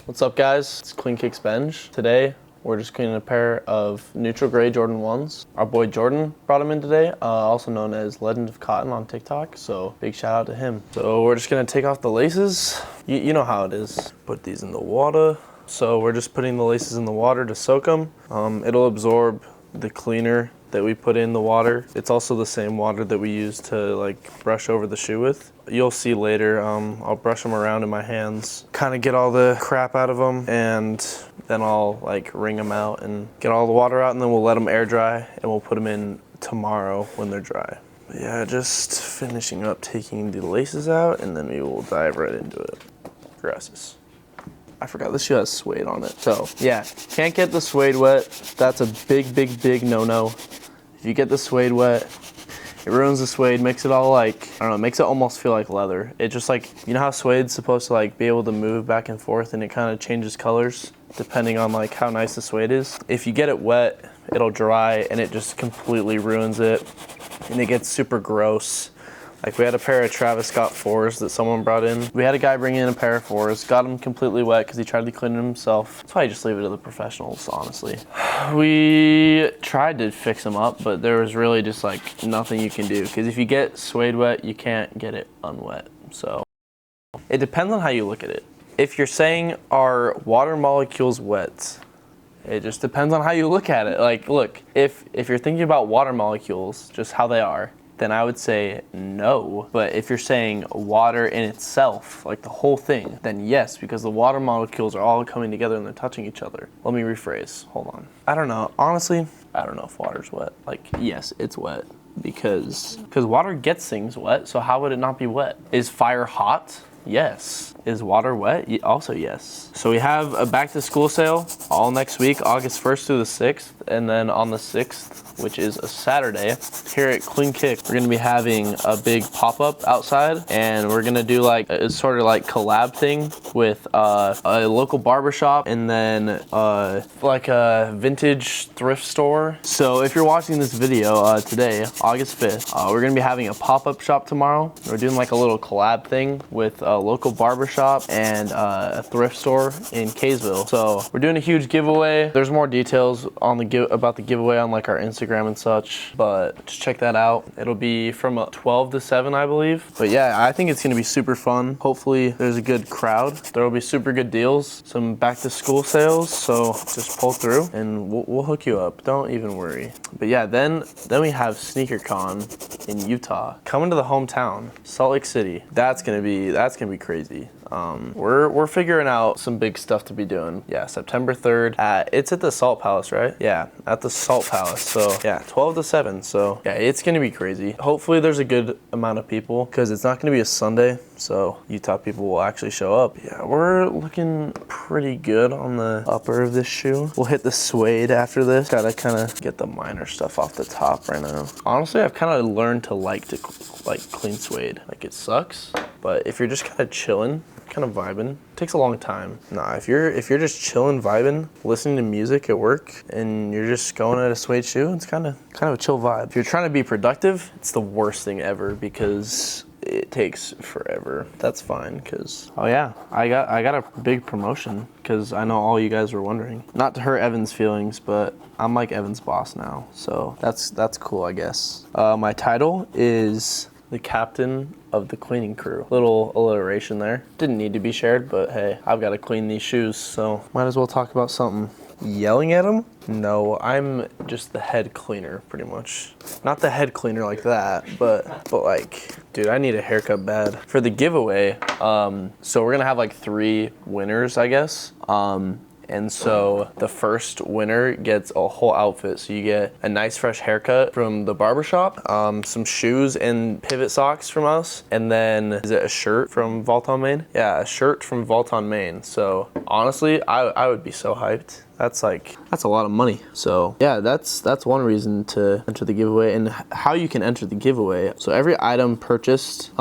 What's up, guys? It's CleanKIX Bench. Today, we're just cleaning a pair of neutral gray Jordan 1's. Our boy Jordan brought them in today, also known as Legend of Cotton on TikTok, so big shout out to him. So we're just gonna take off the laces. You know how it is. Put these in the water. So we're just putting the laces in the water to soak them. It'll absorb the cleaner that we put in the water. It's also the same water that we use to like brush over the shoe with. You'll see later, I'll brush them around in my hands, kind of get all the crap out of them, and then I'll like wring them out and get all the water out, and then we'll let them air dry, and we'll put them in tomorrow when they're dry. But yeah, just finishing up taking the laces out, and then we will dive right into it. Gracias. I forgot this shoe has suede on it. So yeah, can't get the suede wet. That's a big no-no. If you get the suede wet, it ruins the suede, makes it all like, I don't know, makes it almost feel like leather. It just like, you know how suede's supposed to like be able to move back and forth, and it kind of changes colors depending on like how nice the suede is. If you get it wet, it'll dry and it just completely ruins it, and it gets super gross. Like we had a pair of Travis Scott 4's that someone brought in. We had a guy bring in a pair of 4's, got them completely wet because he tried to clean them himself. That's why I just leave it to the professionals, honestly. We tried to fix them up, but there was really just like nothing you can do, because if you get suede wet, you can't get it unwet. So it depends on how you look at it. If you're saying are water molecules wet, it just depends on how you look at it. Like, look, if you're thinking about water molecules, just how they are, then I would say no. But if you're saying water in itself, like the whole thing, then yes, because the water molecules are all coming together and they're touching each other. Let me rephrase, hold on. I don't know, honestly, I don't know if water's wet. Like, yes, it's wet because water gets things wet, so how would it not be wet? Is fire hot? Yes. Is water wet? Also yes. So we have a back to school sale all next week, August 1st through the 6th. And then on the 6th, which is a Saturday, here at CleanKIX, we're gonna be having a big pop-up outside. And we're gonna do like a sort of like collab thing with a local barbershop, and then like a vintage thrift store. So if you're watching this video today, August 5th, we're gonna be having a pop-up shop tomorrow. We're doing like a little collab thing with a local barbershop and a thrift store in Kaysville. So we're doing a huge giveaway. There's more details on about the giveaway on like our Instagram and such, but just check that out. It'll be from 12 to 7, I believe. But yeah, I think it's gonna be super fun. Hopefully there's a good crowd. There will be super good deals, some back to school sales, so just pull through and we'll hook you up. Don't even worry. But yeah, then we have SneakerCon in Utah, coming to the hometown, Salt Lake City. That's gonna be crazy. We're figuring out some big stuff to be doing. Yeah, September 3rd. It's at the Salt Palace, right? Yeah, at the Salt Palace. So yeah, 12 to 7. So yeah, it's gonna be crazy. Hopefully there's a good amount of people, because it's not gonna be a Sunday, so Utah people will actually show up. Yeah, we're looking pretty good on the upper of this shoe. We'll hit the suede after this. Gotta kind of get the minor stuff off the top right now. Honestly, I've kind of learned to like clean suede. Like, it sucks, but if you're just kind of chilling, kind of vibing, it takes a long time. Nah, if you're just chilling, vibing, listening to music at work, and you're just going at a suede shoe, it's kind of a chill vibe. If you're trying to be productive, it's the worst thing ever, because it takes forever. That's fine, because oh yeah, I got a big promotion, because I know all you guys were wondering. Not to hurt Evan's feelings, but I'm like Evan's boss now, so that's cool, I guess. My title is the captain of the cleaning crew. Little alliteration there. Didn't need to be shared, but hey, I've got to clean these shoes, so might as well talk about something. Yelling at them? No, I'm just the head cleaner, pretty much. Not the head cleaner like that, but like, dude, I need a haircut bad. For the giveaway, so we're gonna have like 3 winners, I guess. And so the first winner gets a whole outfit. So you get a nice fresh haircut from the barbershop, some shoes and pivot socks from us, and then is it a shirt from Vault on Main? Yeah, a shirt from Vault on Main. So honestly, I would be so hyped. That's a lot of money. So yeah, that's one reason to enter the giveaway, and how you can enter the giveaway. So every item purchased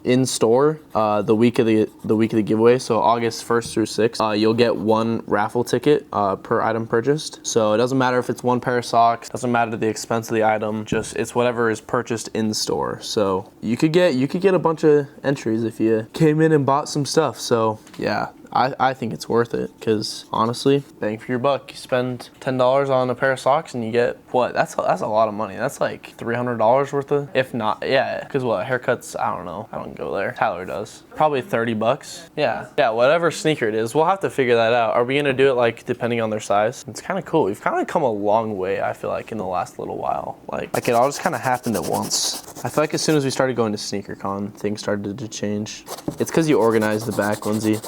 in store the week of the giveaway, so August 1st through 6th, you'll get 1 raffle ticket per item purchased. So it doesn't matter if it's 1 pair of socks, doesn't matter the expense of the item, just it's whatever is purchased in store. So you could get a bunch of entries if you came in and bought some stuff. So yeah, I think it's worth it because honestly, bang for your buck. You spend $10 on a pair of socks and you get what? That's a lot of money. That's like $300 worth of, if not, yeah. Because what, haircuts? I don't know. I don't go there. Tyler does. Probably 30 bucks. Yeah, whatever sneaker it is, we'll have to figure that out. Are we gonna do it like depending on their size? It's kind of cool. We've kind of come a long way. I feel like in the last little while, like it all just kind of happened at once. I feel like as soon as we started going to SneakerCon, things started to change. It's because you organized the back, Lindsay.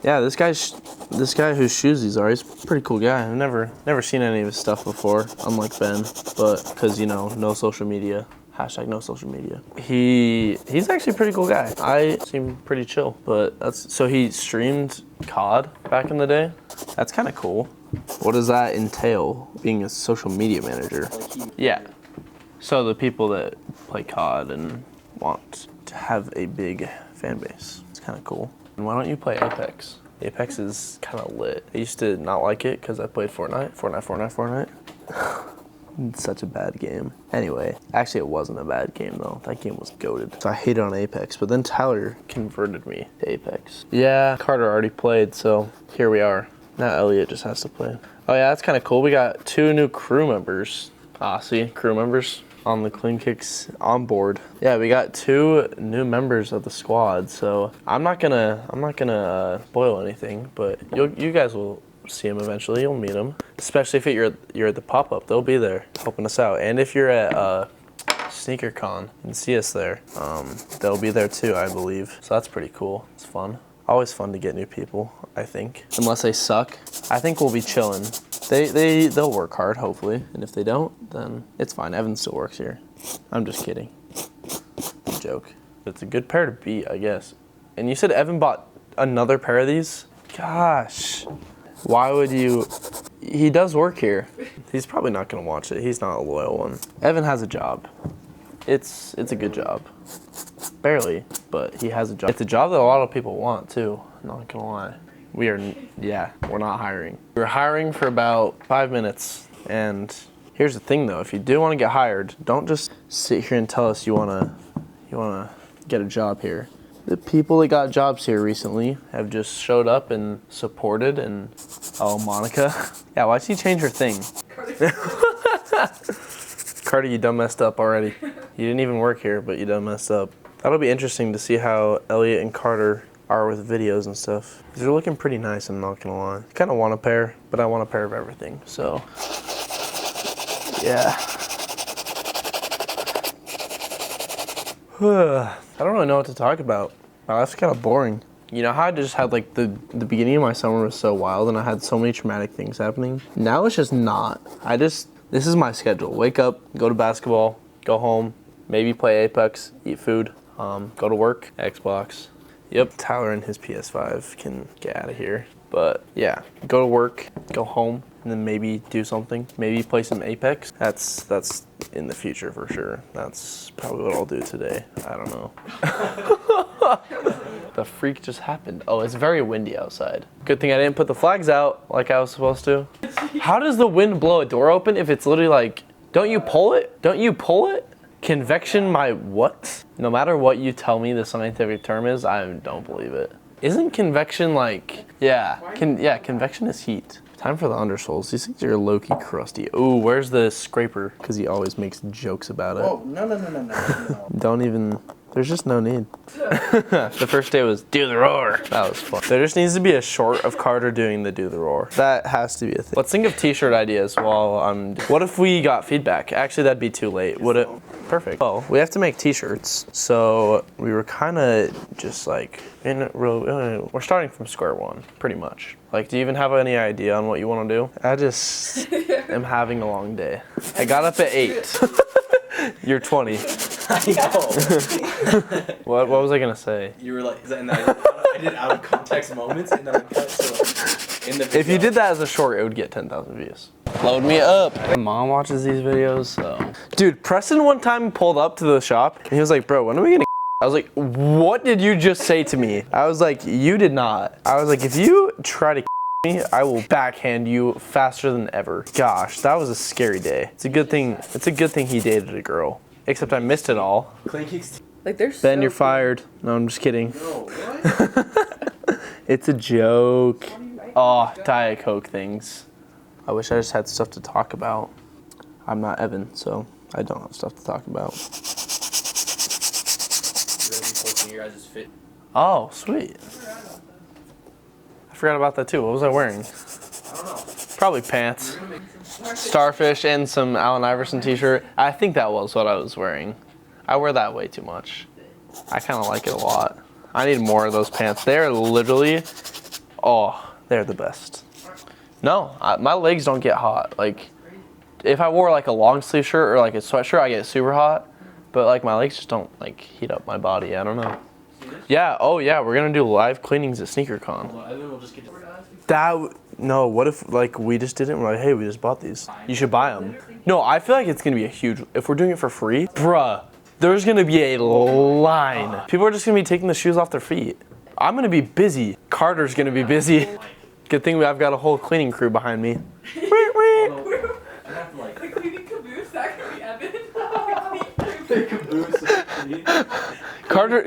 Yeah, this guy whose shoes these are, he's a pretty cool guy. I've never seen any of his stuff before, unlike Ben, but because, you know, no social media. Hashtag no social media. He's actually a pretty cool guy. I seem pretty chill, but so he streamed COD back in the day. That's kind of cool. What does that entail, being a social media manager? Yeah. So the people that play COD and want to have a big fan base. It's kind of cool. And why don't you play Apex? Apex is kind of lit. I used to not like it because I played Fortnite. It's such a bad game. Anyway, actually it wasn't a bad game though. That game was goated. So I hated on Apex, but then Tyler converted me to Apex. Yeah, Carter already played, so here we are. Now Elliot just has to play. Oh yeah, that's kind of cool. We got 2 new crew members. See, crew members on the CleanKIX on board. Yeah, we got 2 new members of the squad, so I'm not gonna spoil anything, but you guys will see them eventually. You'll meet them, especially if you're at the pop-up. They'll be there helping us out, and if you're at SneakerCon and see us there, they'll be there too, I believe. So that's pretty cool. It's fun. Always fun to get new people, I think. Unless they suck, I think we'll be chilling. They'll work hard, hopefully, and if they don't, then it's fine. Evan still works here. I'm just kidding. Joke. It's a good pair to beat, I guess. And you said Evan bought another pair of these? Gosh. Why would you? He does work here. He's probably not gonna watch it. He's not a loyal one. Evan has a job. It's a good job. Barely, but he has a job. It's a job that a lot of people want too, not gonna lie. We're not hiring. We're hiring for about 5 minutes, and here's the thing though, if you do wanna get hired, don't just sit here and tell us you wanna get a job here. The people that got jobs here recently have just showed up and supported, and oh, Monica. Yeah, why'd she change her thing? Carter, you done messed up already. You didn't even work here, but you done messed up. That'll be interesting to see how Elliot and Carter are with videos and stuff. They're looking pretty nice, I'm not gonna lie. I kinda want a pair, but I want a pair of everything, so. Yeah. I don't really know what to talk about. My life's kind of boring. You know how I just had like the beginning of my summer was so wild and I had so many traumatic things happening? Now it's just not. This is my schedule. Wake up, go to basketball, go home, maybe play Apex, eat food, go to work, Xbox. Yep, Tyler and his PS5 can get out of here. But yeah, go to work, go home, and then maybe do something. Maybe play some Apex. That's in the future for sure. That's probably what I'll do today. I don't know. The freak just happened. Oh, it's very windy outside. Good thing I didn't put the flags out like I was supposed to. How does the wind blow a door open if it's literally like, don't you pull it? Don't you pull it? Convection my what? No matter what you tell me the scientific term is, I don't believe it. Isn't convection like, convection is heat. Time for the undersoles. These things are low-key crusty. Ooh, where's the scraper? Because he always makes jokes about it. Oh, no. Don't even, there's just no need. The first day was do the roar. That was fun. There just needs to be a short of Carter doing the do the roar. That has to be a thing. Let's think of t-shirt ideas while I'm, what if we got feedback? Actually, that'd be too late. Would it? Perfect. Well, we have to make t-shirts. So we were kind of just like, we're starting from square one, pretty much. Like, do you even have any idea on what you want to do? I just am having a long day. I got up at 8. You're 20. I know. What was I gonna say? You were like, and I did out of context moments, and then I cut so in the video. If you did that as a short, it would get 10,000 views. Load me up. My mom watches these videos, so. Dude, Preston one time pulled up to the shop, and he was like, bro, when are we gonna I was like, what did you just say to me? I was like, you did not. I was like, if you try to me, I will backhand you faster than ever. Gosh, that was a scary day. It's a good thing he dated a girl. Except I missed it all. CleanKIX. Like there's Ben, you're fired. No, I'm just kidding. No, what? It's a joke. Oh, Diet Coke things. I wish I just had stuff to talk about. I'm not Evan, so I don't have stuff to talk about. You're gonna be posting your guys' fit. Oh, sweet. I forgot about that too. What was I wearing? I don't know. Probably pants. Starfish and some Allen Iverson t-shirt. I think that was what I was wearing. I wear that way too much. I kind of like it a lot. I need more of those pants. They're literally, oh, they're the best. No, my legs don't get hot. Like, if I wore like a long sleeve shirt or like a sweatshirt, I get super hot. But like my legs just don't like heat up my body. I don't know. Yeah, oh yeah, we're gonna do live cleanings at SneakerCon. Well, Evan will just get No, what if like we just did it and we're like, hey, we just bought these. You should buy them. No, I feel like it's gonna be a huge, if we're doing it for free, bruh, there's gonna be a line. People are just gonna be taking the shoes off their feet. I'm gonna be busy. Carter's gonna be busy. Good thing I've got a whole cleaning crew behind me. The cleaning caboose, that could be Evan.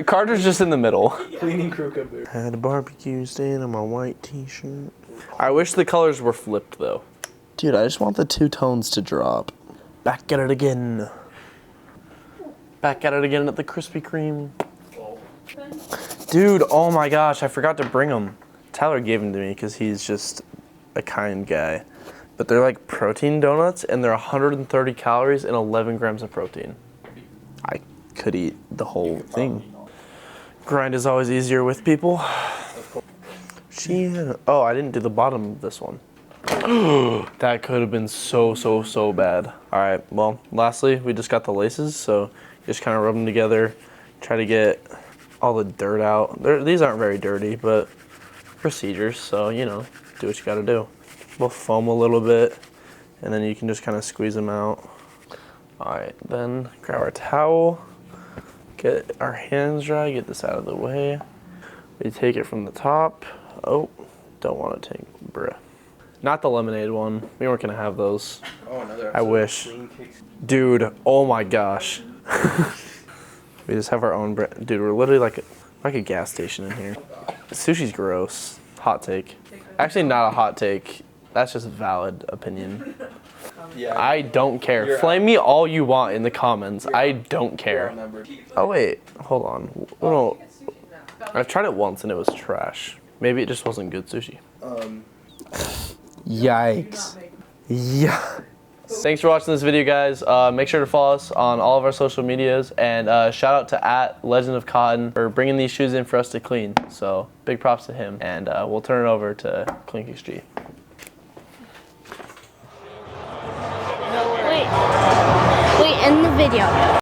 Carter's just in the middle. cleaning crew caboose. Had a barbecue stand on my white t-shirt. I wish the colors were flipped though. Dude, I just want the two tones to drop. Back at it again. Back at it again at the Krispy Kreme. Dude, oh my gosh, I forgot to bring them. Tyler gave them to me because he's just a kind guy. But they're like protein donuts and they're 130 calories and 11 grams of protein. I could eat the whole thing. Grind is always easier with people. Oh, I didn't do the bottom of this one. That could have been so bad. All right, well, lastly, we just got the laces, so just kind of rub them together, try to get all the dirt out. These aren't very dirty, but procedures, so, you know, do what you gotta do. We'll foam a little bit, and then you can just kind of squeeze them out. All right, then grab our towel, get our hands dry, get this out of the way. We take it from the top. Oh, don't want to take, bruh. Not the lemonade one. We weren't gonna have those. Oh, another I wish. Dude, oh my gosh. We just have our own brand. Dude, we're literally like a gas station in here. Sushi's gross. Hot take. Actually, not a hot take. That's just a valid opinion. Yeah. I don't care. Flame me all you want in the comments. I don't care. Oh wait, hold on. No, I've tried it once and it was trash. Maybe it just wasn't good sushi. Yikes. Yeah. Thanks for watching this video, guys. Make sure to follow us on all of our social medias, and shout out to @LegendOfCotton for bringing these shoes in for us to clean. So big props to him, and we'll turn it over to CleanKIX. Wait, end the video.